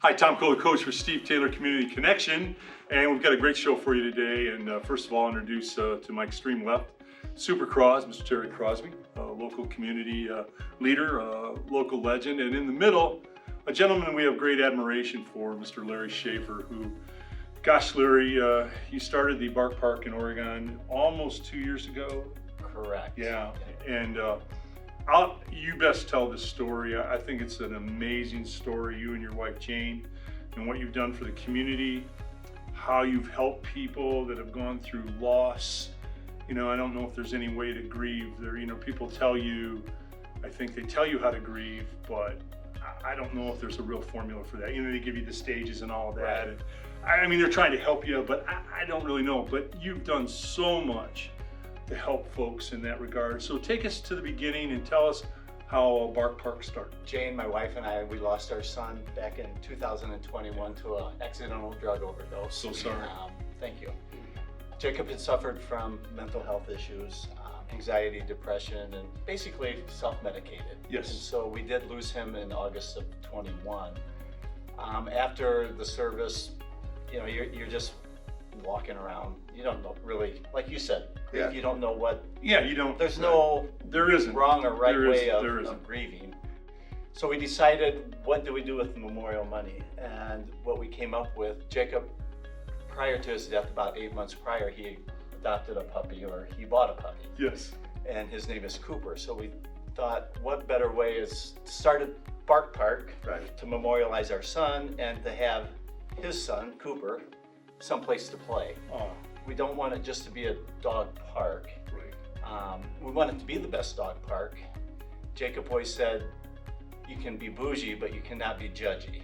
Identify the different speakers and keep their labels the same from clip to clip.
Speaker 1: Hi, Tom Kohler, coach for Steve Taylor Community Connection, and we've got a great show for you today. And first of all, introduce to my extreme left, Super Cros, Mr. Terry Crosby, a local community leader, local legend, and in the middle, a gentleman we have great admiration for, Mr. Larry Schaffer, who, gosh, Larry, you started the Bark Park in Oregon almost 2 years ago.
Speaker 2: Correct.
Speaker 1: Yeah, and you best tell this story. I think it's an amazing story, you and your wife Jane, and what you've done for the community, how you've helped people that have gone through loss. You know, I don't know if there's any way to grieve. There, you know, people tell you, I think they tell you how to grieve, but I don't know if there's a real formula for that. You know, they give you the stages and all of that.
Speaker 2: Right.
Speaker 1: And, I mean, they're trying to help you, but I don't really know. But you've done so much to help folks in that regard. So take us to the beginning and tell us how Bark Park started.
Speaker 2: Jane, my wife, and I, we lost our son back in 2021 to an accidental drug overdose.
Speaker 1: So sorry.
Speaker 2: Thank you. Jacob had suffered from mental health issues, anxiety, depression, and basically self-medicated.
Speaker 1: Yes.
Speaker 2: And so we did lose him in August of 21. After the service, you know, you're just walking around. You don't know really, like you said,
Speaker 3: Yeah.
Speaker 2: you don't know what.
Speaker 1: Yeah, you don't.
Speaker 2: There's no
Speaker 1: There isn't.
Speaker 2: wrong or right way
Speaker 1: There
Speaker 2: of
Speaker 1: isn't.
Speaker 2: grieving. So we decided, what do we do with the memorial money? And what we came up with, Jacob, prior to his death, about 8 months prior, he adopted a puppy, or he bought a puppy,
Speaker 1: Yes.
Speaker 2: and his name is Cooper. So we thought, what better way is to start at Bark Park
Speaker 3: Right.
Speaker 2: to memorialize our son and to have his son, Cooper, someplace to play.
Speaker 1: Oh,
Speaker 2: We don't want it just to be a dog park.
Speaker 1: right.
Speaker 2: We want it to be the best dog park. Jacob always said, you can be bougie, but you cannot be judgy.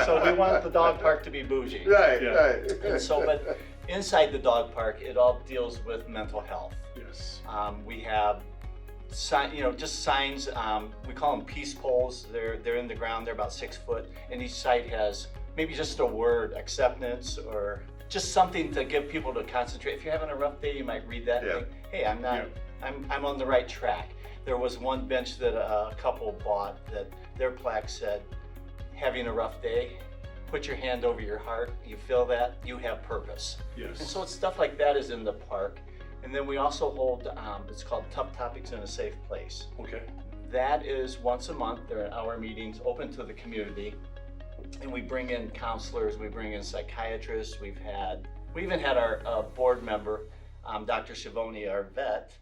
Speaker 2: So we want the dog park to be bougie.
Speaker 3: Right,
Speaker 1: Yeah.
Speaker 3: right.
Speaker 2: And so, but inside the dog park, it all deals with mental health.
Speaker 1: Yes.
Speaker 2: We have just signs. We call them peace poles. They're in the ground. They're about 6 foot, and each side has maybe just a word, acceptance, or just something to get people to concentrate. If you're having a rough day, you might read that and
Speaker 3: Yeah.
Speaker 2: think, hey, I'm on the right track. There was one bench that a couple bought that their plaque said, having a rough day, put your hand over your heart. You feel that? You have purpose. And
Speaker 1: Yes.
Speaker 2: so it's stuff like that is in the park. And then we also hold, it's called Tough Topics in a Safe Place.
Speaker 1: Okay.
Speaker 2: That is once a month. They're hour meetings open to the community. And we bring in counselors, we bring in psychiatrists. We even had our board member, Dr. Schiavone, our vet,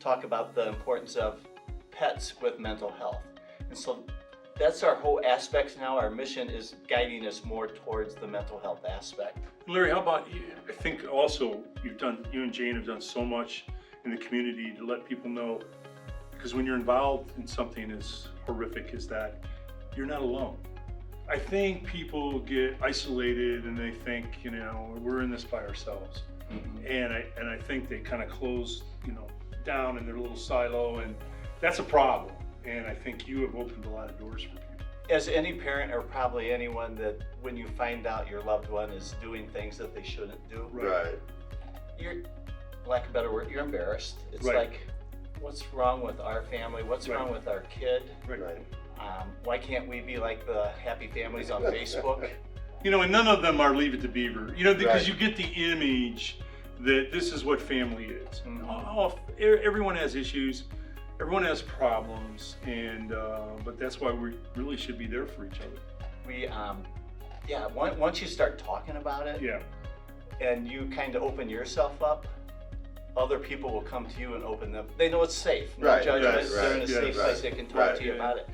Speaker 2: talk about the importance of pets with mental health. And so that's our whole aspects now. Our mission is guiding us more towards the mental health aspect.
Speaker 1: Larry, how about you? I think also you and Jane have done so much in the community to let people know, because when you're involved in something as horrific as that, you're not alone. I think people get isolated and they think, you know, we're in this by ourselves. And I think they kind of close, you know, down in their little silo, and that's a problem. And I think you have opened a lot of doors for people.
Speaker 2: As any parent, or probably anyone, that when you find out your loved one is doing things that they shouldn't do,
Speaker 3: Right.
Speaker 2: you're, lack of a better word, you're embarrassed. It's
Speaker 1: Right.
Speaker 2: like, what's wrong with our family? What's
Speaker 1: Right.
Speaker 2: wrong with our kid?
Speaker 1: Right.
Speaker 2: Why can't we be like the happy families on Facebook?
Speaker 1: You know, and none of them are Leave It to Beaver. You know, because
Speaker 3: Right.
Speaker 1: you get the image that this is what family is.
Speaker 2: Mhm.
Speaker 1: Everyone has issues, everyone has problems, and but that's why we really should be there for each other.
Speaker 2: We, once you start talking about it,
Speaker 1: Yeah.
Speaker 2: and you kind of open yourself up, other people will come to you and open them. They know it's safe. No
Speaker 3: Right,
Speaker 2: judgment.
Speaker 3: right,
Speaker 2: They're in a
Speaker 1: right,
Speaker 2: safe
Speaker 1: yes,
Speaker 2: place. They can talk
Speaker 3: right.
Speaker 2: to you about it.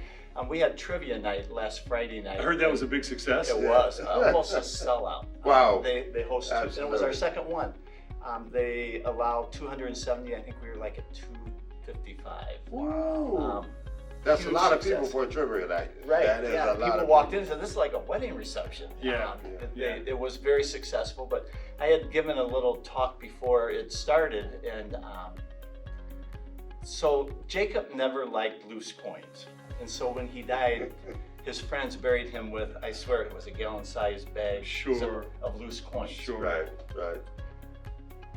Speaker 2: We had trivia night last Friday night.
Speaker 1: I heard that was a big success.
Speaker 2: It was almost a sellout.
Speaker 3: Wow.
Speaker 2: They hosted, and it was our
Speaker 3: Absolutely.
Speaker 2: second one. They allowed 270. I think we were like at 255.
Speaker 3: Woo. That's a
Speaker 2: huge
Speaker 3: lot of
Speaker 2: success.
Speaker 3: people for a trivia night.
Speaker 2: Right.
Speaker 3: That is
Speaker 2: yeah.
Speaker 3: a lot
Speaker 2: People
Speaker 3: of
Speaker 2: walked
Speaker 3: people.
Speaker 2: in and said, "This is like a wedding reception."
Speaker 1: Yeah.
Speaker 2: It was very successful. But I had given a little talk before it started, and so Jacob never liked loose coins, and so when he died, his friends buried him with, I swear it was a gallon-sized bag
Speaker 1: Sure.
Speaker 2: of loose coins.
Speaker 1: Sure.
Speaker 3: Right.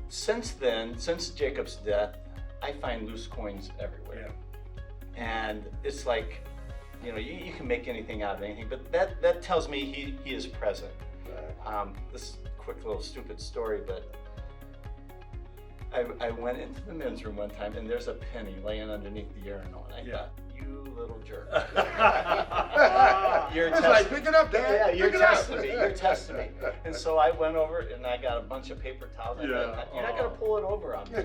Speaker 2: Since then, since Jacob's death, I find loose coins everywhere. And it's like, you know, you can make anything out of anything, but that tells me he is present. This is a quick little stupid story, but I went into the men's room one time and there's a penny laying underneath the urinal, and I thought, you little jerk. You're
Speaker 3: like, pick it up, Dad.
Speaker 2: Yeah, you're
Speaker 3: Pick it up."
Speaker 2: testing me. You're testing me. And so I went over and I got a bunch of paper towels. I thought, you're not gonna pull it over on me.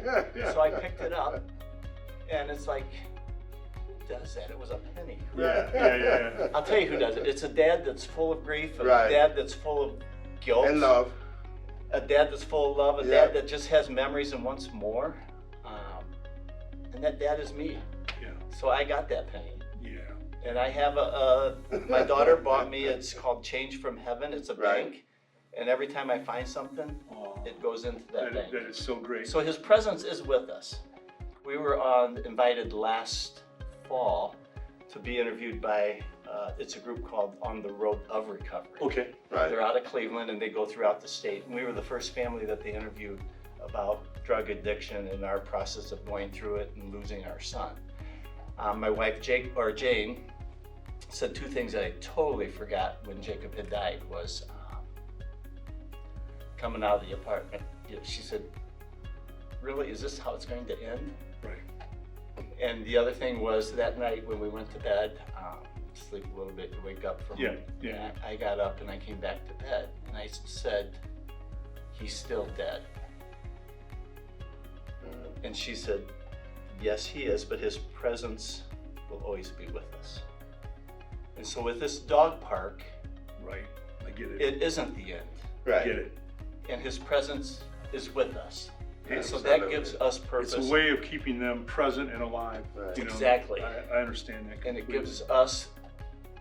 Speaker 2: So I picked it up, and it's like, who does that? It was a penny.
Speaker 1: Yeah.
Speaker 2: I'll tell you who does it. It's a dad that's full of grief, a
Speaker 3: Right.
Speaker 2: dad that's full of guilt,
Speaker 3: And love.
Speaker 2: a dad that's full of love, a
Speaker 3: Yeah.
Speaker 2: dad that just has memories and wants more. And that dad is me.
Speaker 1: Yeah.
Speaker 2: So I got that penny.
Speaker 1: Yeah.
Speaker 2: And I have my daughter bought me, it's called Change from Heaven. It's a
Speaker 3: Right.
Speaker 2: bank. And every time I find something, it goes into that bank.
Speaker 1: That is so great.
Speaker 2: So his presence is with us. We were invited last fall to be interviewed by, it's a group called On the Road of Recovery.
Speaker 1: Okay.
Speaker 3: Right.
Speaker 2: They're out of Cleveland and they go throughout the state. And we were the first family that they interviewed about drug addiction and our process of going through it and losing our son. My wife Jane said two things that I totally forgot when Jacob had died was coming out of the apartment. She said, "Really, is this how it's going to end?"
Speaker 1: Right.
Speaker 2: And the other thing was that night when we went to bed, sleep a little bit, wake up from
Speaker 1: Yeah.
Speaker 2: and I got up and I came back to bed and I said, "He's still dead." And she said, "Yes, he is, but his presence will always be with us." And so with this dog park,
Speaker 1: Right. I get it.
Speaker 2: it isn't the end.
Speaker 3: Right.
Speaker 1: Get it.
Speaker 2: And his presence is with us. And so
Speaker 3: Absolutely.
Speaker 2: that gives us purpose.
Speaker 1: It's a way of keeping them present and alive.
Speaker 3: Right.
Speaker 1: You know?
Speaker 2: Exactly.
Speaker 1: I understand that.
Speaker 2: And it
Speaker 1: completely.
Speaker 2: gives us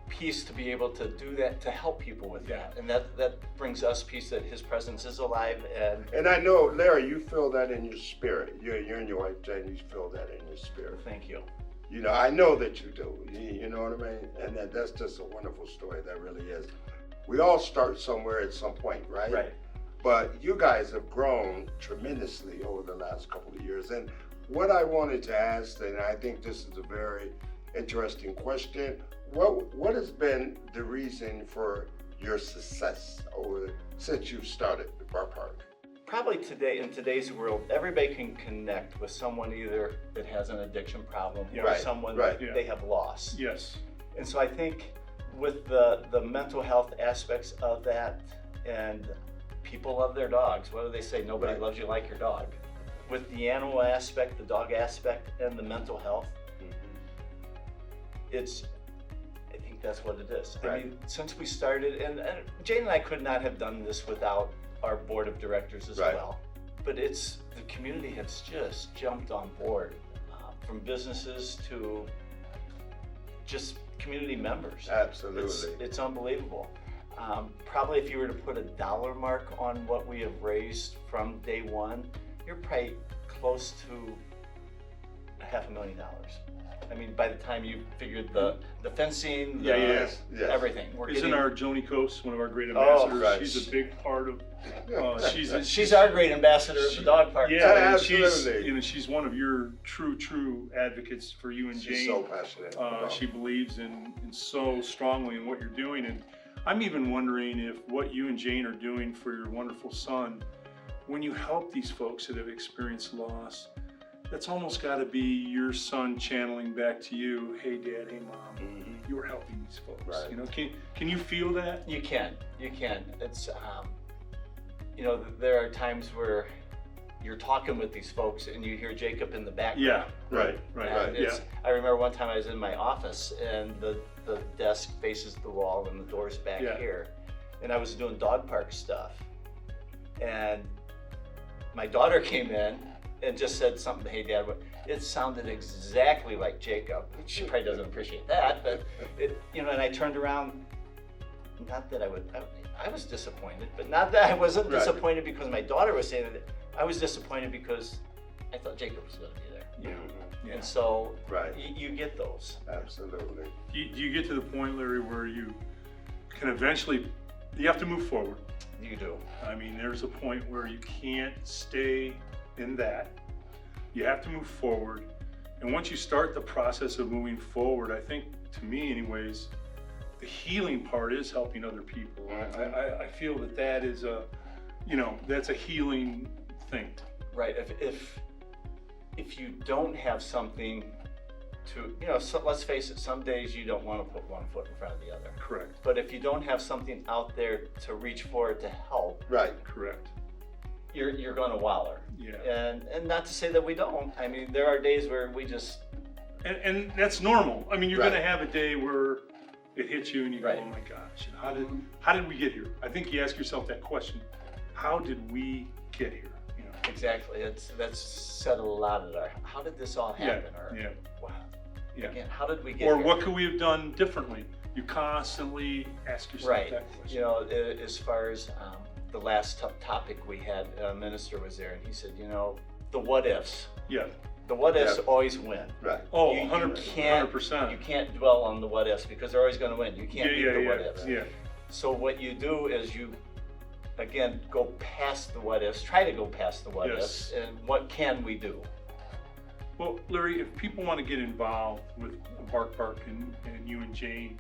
Speaker 2: peace to be able to do that, to help people with
Speaker 1: Yeah.
Speaker 2: that. And that brings us peace that his presence is alive.
Speaker 3: And I know, Larry, you feel that in your spirit. You and your wife, Jane, you feel that in your spirit.
Speaker 2: Thank you.
Speaker 3: You know, I know that you do. You know what I mean? And that's just a wonderful story. That really is. We all start somewhere at some point, right?
Speaker 2: Right.
Speaker 3: But you guys have grown tremendously over the last couple of years. And what I wanted to ask, and I think this is a very interesting question, what has been the reason for your success since you've started the bar park?
Speaker 2: Probably today, in today's world, everybody can connect with someone either that has an addiction problem or
Speaker 3: Right,
Speaker 2: someone
Speaker 3: right.
Speaker 2: that they have lost.
Speaker 1: Yes.
Speaker 2: And so I think with the mental health aspects of that, and people love their dogs. What do they say? Nobody
Speaker 3: Right.
Speaker 2: loves you like your dog. With the animal aspect, the dog aspect, and the mental health, I think that's what it is. I
Speaker 3: Right.
Speaker 2: mean, since we started, and Jane and I could not have done this without our board of directors as
Speaker 3: Right.
Speaker 2: well. But the community has just jumped on board, from businesses to just community members.
Speaker 3: Absolutely.
Speaker 2: It's unbelievable. Probably if you were to put a dollar mark on what we have raised from day one, you're probably close to $500,000. I mean, by the time you figured the fencing,
Speaker 3: Yes.
Speaker 2: everything.
Speaker 1: Isn't our Joni Coast one of our great
Speaker 2: Oh,
Speaker 1: ambassadors?
Speaker 3: right.
Speaker 1: She's a big part of.
Speaker 2: She's our great ambassador of the dog park.
Speaker 1: Yeah, and
Speaker 3: Absolutely.
Speaker 1: she's one of your true advocates for you and Jane.
Speaker 3: She's so passionate. about
Speaker 1: She believes in so strongly in what you're doing, and I'm even wondering if what you and Jane are doing for your wonderful son, when you help these folks that have experienced loss, that's almost got to be your son channeling back to you, "Hey Dad, hey Mom, you were helping these folks."
Speaker 3: Right.
Speaker 1: You know, can you feel that?
Speaker 2: You can. It's, there are times where you're talking with these folks and you hear Jacob in the background.
Speaker 1: Yeah,
Speaker 3: Right,
Speaker 2: And
Speaker 1: yeah.
Speaker 2: I remember one time I was in my office and the desk faces the wall and the door's back
Speaker 1: Yeah.
Speaker 2: here. And I was doing dog park stuff. And my daughter came in and just said something, "Hey Dad," it sounded exactly like Jacob. She probably doesn't appreciate that, but and I turned around, not that I was disappointed, but not that I wasn't
Speaker 3: Right.
Speaker 2: disappointed because my daughter was saying it. I was disappointed because I thought Jacob was gonna be there.
Speaker 1: Yeah.
Speaker 2: And so
Speaker 3: Right.
Speaker 2: you get those.
Speaker 3: Absolutely.
Speaker 1: Do you get to the point, Larry, where you can eventually, you have to move forward?
Speaker 2: You do.
Speaker 1: I mean, there's a point where you can't stay in that. You have to move forward. And once you start the process of moving forward, I think, to me anyways, the healing part is helping other people. I feel that is that's a healing thing.
Speaker 2: Right, if you don't have something to, so let's face it, some days you don't want to put one foot in front of the other.
Speaker 1: Correct.
Speaker 2: But if you don't have something out there to reach for to help,
Speaker 3: Right.
Speaker 1: Correct.
Speaker 2: you're going to waller.
Speaker 1: Yeah.
Speaker 2: And not to say that we don't. I mean, there are days where we just
Speaker 1: And that's normal. I mean, you're
Speaker 3: Right.
Speaker 1: going to have a day where it hits you and you
Speaker 2: Right.
Speaker 1: go, oh my gosh, how did we get here? I think you ask yourself that question. How did we get here?
Speaker 2: exactly. That's said a lot at our. How did this all happen?
Speaker 1: Yeah.
Speaker 2: Wow.
Speaker 1: Yeah.
Speaker 2: Again, how did we get
Speaker 1: Or
Speaker 2: here?
Speaker 1: what could we have done differently? You constantly ask yourself
Speaker 2: Right.
Speaker 1: that question.
Speaker 2: You know, as far as the last topic we had, a minister was there, and he said, the what ifs.
Speaker 1: Yeah.
Speaker 2: The what ifs
Speaker 3: Yeah.
Speaker 2: always win.
Speaker 3: Right.
Speaker 1: Oh,
Speaker 2: You
Speaker 1: 100%.
Speaker 2: You can't dwell on the what ifs because they're always going to win. You can't beat the what ifs.
Speaker 1: Yeah.
Speaker 2: So what you do is you, again, go past the what ifs. Try to go past the what
Speaker 1: Yes.
Speaker 2: ifs, and what can we do?
Speaker 1: Well, Larry, if people want to get involved with Bark Park and you and Jane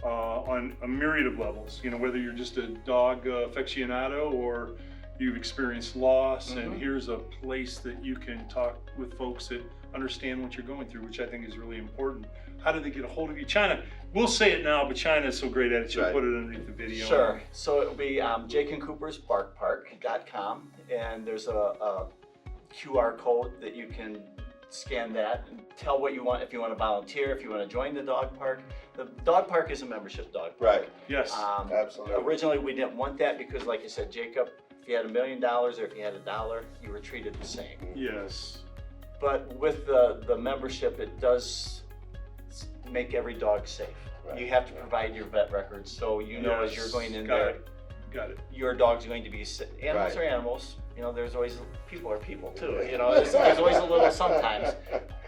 Speaker 1: on a myriad of levels, whether you're just a dog aficionado or you've experienced loss, and here's a place that you can talk with folks that understand what you're going through, which I think is really important. How do they get a hold of you? China, we'll say it now, but China is so great at it, she'll
Speaker 3: Right.
Speaker 1: put it underneath the video.
Speaker 2: Sure. So it'll be Jake and Cooper's barkpark.com, and there's a QR code that you can scan that and tell what you want, if you want to volunteer, if you want to join the dog park. The dog park is a membership dog park.
Speaker 3: Right.
Speaker 1: Yes.
Speaker 3: Absolutely.
Speaker 2: Originally, we didn't want that because, like you said, Jacob, if you had $1 million or if you had $1, you were treated the same.
Speaker 1: Yes.
Speaker 2: But with the membership, it does make every dog safe.
Speaker 3: Right.
Speaker 2: You have to provide your vet records, so as you're going in
Speaker 1: Got
Speaker 2: there,
Speaker 1: it. Got it.
Speaker 2: your dog's going to be animals
Speaker 3: Right.
Speaker 2: are animals. There's always people are people too. There's always a little sometimes.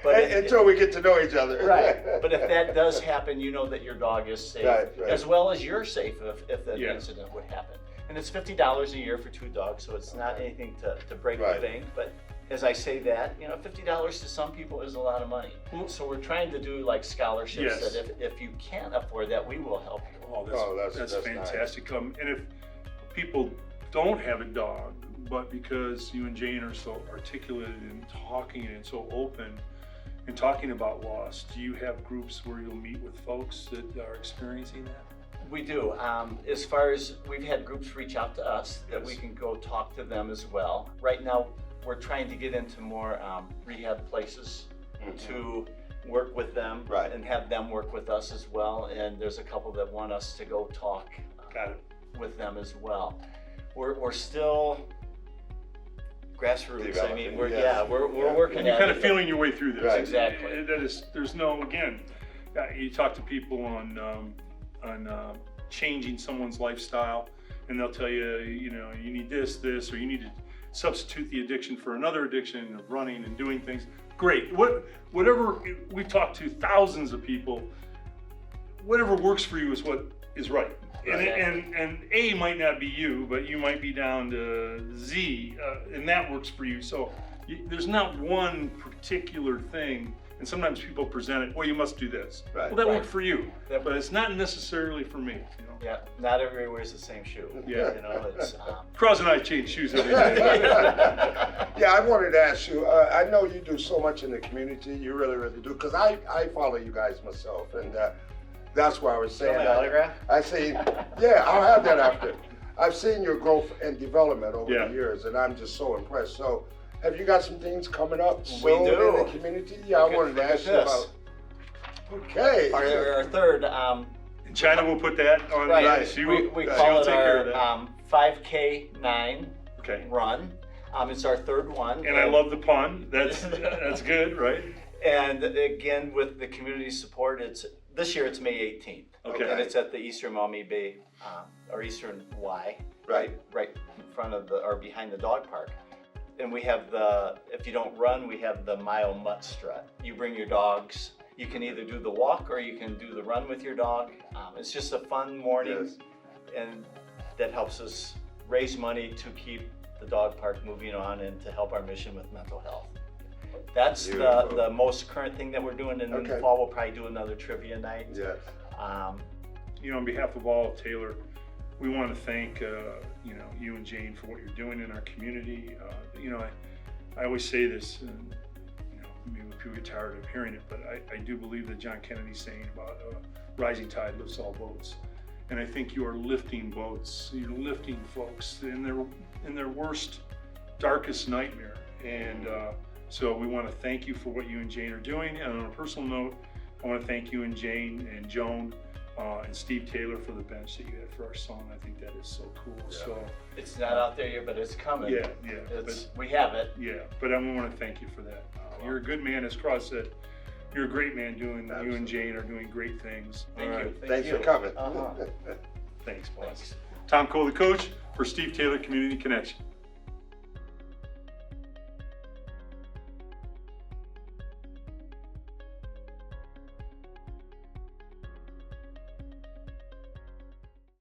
Speaker 2: But
Speaker 3: Until we get to know each other.
Speaker 2: right. But if that does happen, you know that your dog is safe,
Speaker 3: Right.
Speaker 2: as well as you're safe if an
Speaker 1: Yeah.
Speaker 2: incident would happen. And it's $50 a year for 2 dogs, so it's not anything to break
Speaker 3: Right.
Speaker 2: the bank. But as I say that, $50 to some people is a lot of money.
Speaker 1: Well-
Speaker 2: So we're trying to do like scholarships
Speaker 1: Yes.
Speaker 2: that if you can't afford that, we will help you.
Speaker 1: Oh,
Speaker 3: Oh,
Speaker 1: that's
Speaker 3: that's
Speaker 1: fantastic. And if people don't have a dog, but because you and Jane are so articulate and talking and so open and talking about loss, do you have groups where you'll meet with folks that are experiencing that?
Speaker 2: We do. As far as we've had groups reach out to us that
Speaker 1: Yes.
Speaker 2: we can go talk to them as well. Right now, we're trying to get into more rehab places to work with them
Speaker 3: Right.
Speaker 2: and have them work with us as well. And there's a couple that want us to go talk
Speaker 1: Got it.
Speaker 2: with them as well. We're still grassroots. I mean,
Speaker 3: Developing, yes.
Speaker 2: we're
Speaker 3: Yeah.
Speaker 2: working
Speaker 1: And you're
Speaker 2: at
Speaker 1: kind
Speaker 2: it.
Speaker 1: of feeling your way through this.
Speaker 3: Right.
Speaker 2: Exactly.
Speaker 1: There's no, again, you talk to people on changing someone's lifestyle, and they'll tell you, you need this, or you need to substitute the addiction for another addiction of running and doing things. Great. Whatever, we've talked to thousands of people, whatever works for you is what is right. And A might not be you, but you might be down to Z, and that works for you. So there's not one particular thing, and sometimes people present it, well, you must do this.
Speaker 3: Right.
Speaker 1: Well, that
Speaker 2: Right.
Speaker 1: worked for you,
Speaker 2: Yep.
Speaker 1: but it's not necessarily for me.
Speaker 2: Yeah, not everybody wears the same shoe.
Speaker 1: Yeah.
Speaker 2: It's
Speaker 1: Cross and I change shoes every day.
Speaker 3: Yeah, I wanted to ask you, I know you do so much in the community, you really, really do, because I follow you guys myself, and that's why I was saying
Speaker 2: my
Speaker 3: that.
Speaker 2: autograph?
Speaker 3: I see, yeah, I'll have that after. I've seen your growth and development over
Speaker 1: Yeah.
Speaker 3: the years, and I'm just so impressed. So, have you got some things coming up
Speaker 2: We
Speaker 3: soon
Speaker 2: do.
Speaker 3: in the community? Yeah, I wanted to
Speaker 2: Look at
Speaker 3: ask you
Speaker 2: this.
Speaker 3: about. Okay.
Speaker 2: our third,
Speaker 1: And China will put that on.
Speaker 2: right,
Speaker 1: She
Speaker 2: we
Speaker 1: will, she
Speaker 2: call
Speaker 1: will
Speaker 2: it
Speaker 1: take care of
Speaker 2: our
Speaker 1: that.
Speaker 2: 5K9
Speaker 1: Okay.
Speaker 2: run. It's our third one.
Speaker 1: And I love the pun. That's good, right?
Speaker 2: And again, with the community support, this year it's May 18th.
Speaker 1: Okay.
Speaker 2: And it's at the Eastern Maumee Bay, or Eastern Y.
Speaker 3: Right.
Speaker 2: Right in front of or behind the dog park. And we have if you don't run, we have the mile Mutt Strut. You bring your dogs. You can either do the walk or you can do the run with your dog. It's just a fun morning,
Speaker 3: Yes.
Speaker 2: and that helps us raise money to keep the dog park moving on and to help our mission with mental health. That's the
Speaker 3: Beautiful.
Speaker 2: most current thing that we're doing, and in the
Speaker 3: Okay.
Speaker 2: fall, we'll probably do another trivia night.
Speaker 3: Yes.
Speaker 1: You know, on behalf of all of Taylor, we want to thank, you know, you and Jane for what you're doing in our community. You know, I always say this, and, you know, maybe people get tired of hearing it, but I do believe that John Kennedy's saying about rising tide lifts all boats. And I think you are lifting boats, you're lifting folks in their worst, darkest nightmare. And so we want to thank you for what you and Jane are doing. And on a personal note, I want to thank you and Jane and Joan and Steve Taylor for the bench that you had for our song. I think that is so cool.
Speaker 3: Yeah.
Speaker 1: So
Speaker 2: It's not out there yet, but it's coming.
Speaker 1: yeah,
Speaker 2: We have it.
Speaker 1: but I want to thank you for that. You're a good man, as Cross said. You're a great man doing. You
Speaker 3: Absolutely.
Speaker 1: and Jane are doing great things.
Speaker 2: Thank
Speaker 1: All
Speaker 2: you.
Speaker 1: right.
Speaker 3: Thanks for coming.
Speaker 2: Uh-huh.
Speaker 1: Thanks, boss.
Speaker 2: Thanks.
Speaker 1: Tom Cole, the coach, for Steve Taylor Community Connection.